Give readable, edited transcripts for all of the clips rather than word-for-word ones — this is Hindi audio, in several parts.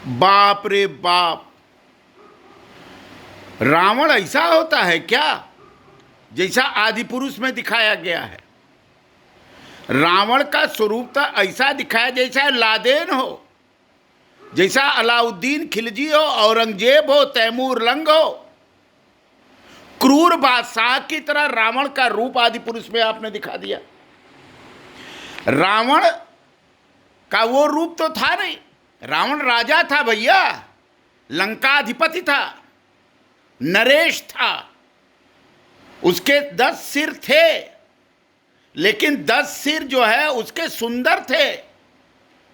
बाप रे बाप, रावण ऐसा होता है क्या जैसा आदि पुरुष में दिखाया गया है? रावण का स्वरूप तो ऐसा दिखाया जैसा लादेन हो, जैसा अलाउद्दीन खिलजी हो, औरंगजेब हो, तैमूर लंग हो। क्रूर बादशाह की तरह रावण का रूप आदि पुरुष में आपने दिखा दिया। रावण का वो रूप तो था नहीं। रावण राजा था भैया, लंकाधिपति था, नरेश था। उसके 10 सिर थे, लेकिन 10 सिर जो है उसके सुंदर थे।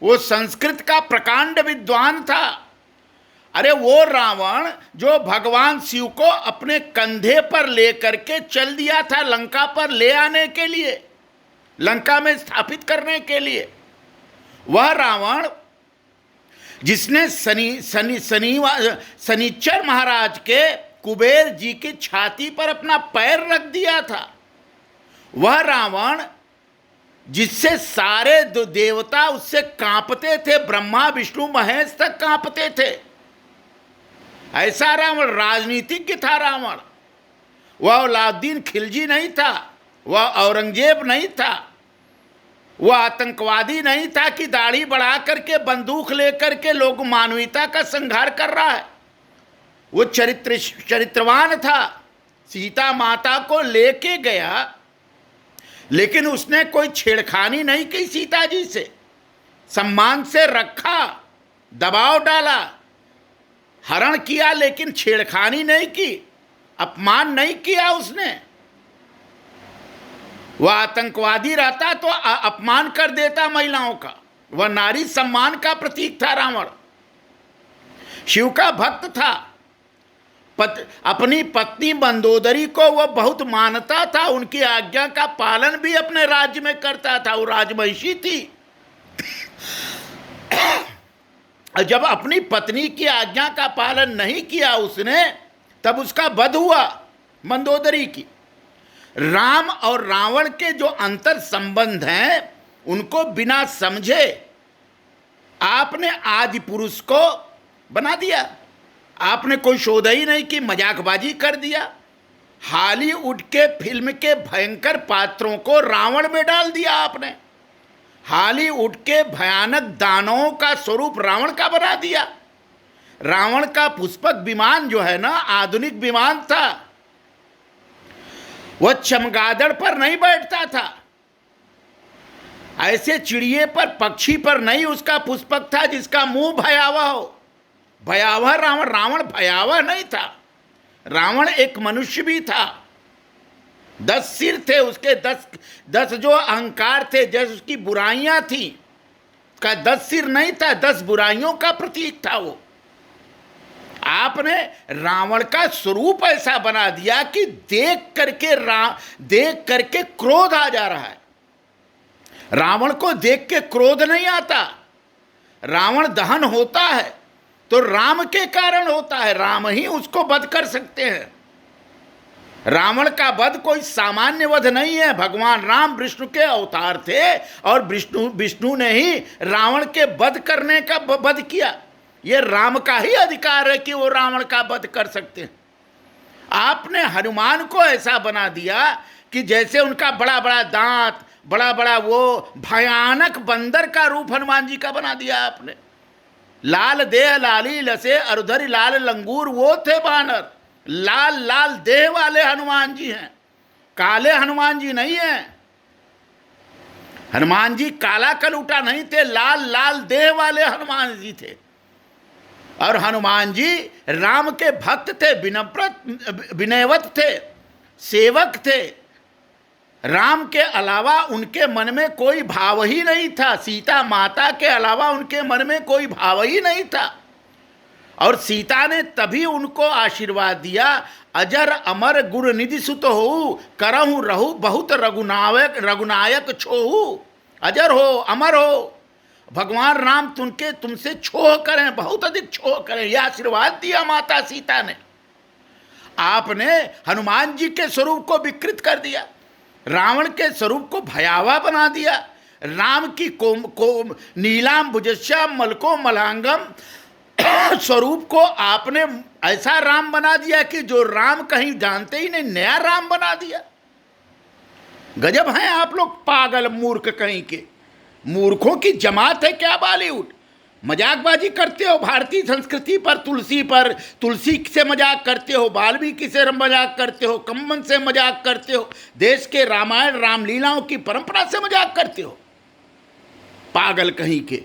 वो संस्कृत का प्रकांड विद्वान था। अरे वो रावण जो भगवान शिव को अपने कंधे पर लेकर के चल दिया था लंका पर ले आने के लिए, लंका में स्थापित करने के लिए, वह रावण जिसने शनिचर महाराज के कुबेर जी की छाती पर अपना पैर रख दिया था, वह रावण जिससे सारे देवता उससे कांपते थे, ब्रह्मा विष्णु महेश तक कांपते थे, ऐसा रावण राजनीतिज्ञ था। रावण वह अलाउद्दीन खिलजी नहीं था, वह औरंगजेब नहीं था, वह आतंकवादी नहीं था कि दाढ़ी बढ़ा करके बंदूक लेकर के लोग मानवता का संहार कर रहा है। वो चरित्रवान था, सीता माता को लेके गया, लेकिन उसने कोई छेड़खानी नहीं की सीता जी से, सम्मान से रखा, दबाव डाला, हरण किया, लेकिन छेड़खानी नहीं की, अपमान नहीं किया उसने। वह आतंकवादी रहता तो अपमान कर देता महिलाओं का। वह नारी सम्मान का प्रतीक था रावण। शिव का भक्त था। अपनी पत्नी मंदोदरी को वह बहुत मानता था, उनकी आज्ञा का पालन भी अपने राज्य में करता था। वो राजमहिषी थी। जब अपनी पत्नी की आज्ञा का पालन नहीं किया उसने, तब उसका वध हुआ मंदोदरी की। राम और रावण के जो अंतर संबंध हैं उनको बिना समझे आपने आदि पुरुष को बना दिया। आपने कोई शोध ही नहीं की, मजाकबाजी कर दिया। हॉलीवुड के फिल्म के भयंकर पात्रों को रावण में डाल दिया आपने। हॉलीवुड के भयानक दानवों का स्वरूप रावण का बना दिया। रावण का पुष्पक विमान जो है ना, आधुनिक विमान था। वह चमगादड़ पर नहीं बैठता था, ऐसे चिड़िए पर, पक्षी पर नहीं उसका पुष्पक था जिसका मुंह भयावह हो। भयावह रावण भयावह नहीं था। रावण एक मनुष्य भी था। 10 सिर थे उसके, 10 जो अहंकार थे, जैसे उसकी बुराइयां थी, का 10 सिर नहीं था, 10 बुराइयों का प्रतीक था वो। आपने रावण का स्वरूप ऐसा बना दिया कि देख करके क्रोध आ जा रहा है। रावण को देख के क्रोध नहीं आता। रावण दहन होता है तो राम के कारण होता है, राम ही उसको वध कर सकते हैं। रावण का वध कोई सामान्य वध नहीं है। भगवान राम विष्णु के अवतार थे और विष्णु ने ही रावण के वध करने का वध किया। ये राम का ही अधिकार है कि वो रावण का वध कर सकते हैं। आपने हनुमान को ऐसा बना दिया कि जैसे उनका बड़ा बड़ा दांत, बड़ा बड़ा वो भयानक बंदर का रूप हनुमान जी का बना दिया आपने। लाल देह लाली लसे अरुधरी लाल लंगूर, वो थे बानर। लाल लाल देह वाले हनुमान जी हैं, काले हनुमान जी नहीं हैं। हनुमान जी काला कलूटा नहीं थे, लाल लाल देह वाले हनुमान जी थे। और हनुमान जी राम के भक्त थे, विनयवत थे, सेवक थे। राम के अलावा उनके मन में कोई भाव ही नहीं था। सीता माता के अलावा उनके मन में कोई भाव ही नहीं था। और सीता ने तभी उनको आशीर्वाद दिया, अजर अमर गुर निधि सुत हो, करहु रहु बहुत रघुनायक छोहु। अजर हो, अमर हो, भगवान राम तुमसे छोह करें, बहुत अधिक छोह करें, यह आशीर्वाद दिया माता सीता ने। आपने हनुमान जी के स्वरूप को विकृत कर दिया, रावण के स्वरूप को भयावह बना दिया। राम की नीलाम भुजश्याम मलको मलांगम स्वरूप को आपने ऐसा राम बना दिया कि जो राम कहीं जानते ही नहीं, नया राम बना दिया। गजब हैं आप लोग, पागल मूर्ख कहीं के। मूर्खों की जमात है क्या बॉलीवुड। मजाकबाजी करते हो भारतीय संस्कृति पर, तुलसी से मजाक करते हो, वाल्मीकि से मजाक करते हो, कंबन से मजाक करते हो, देश के रामायण रामलीलाओं की परंपरा से मजाक करते हो, पागल कहीं के।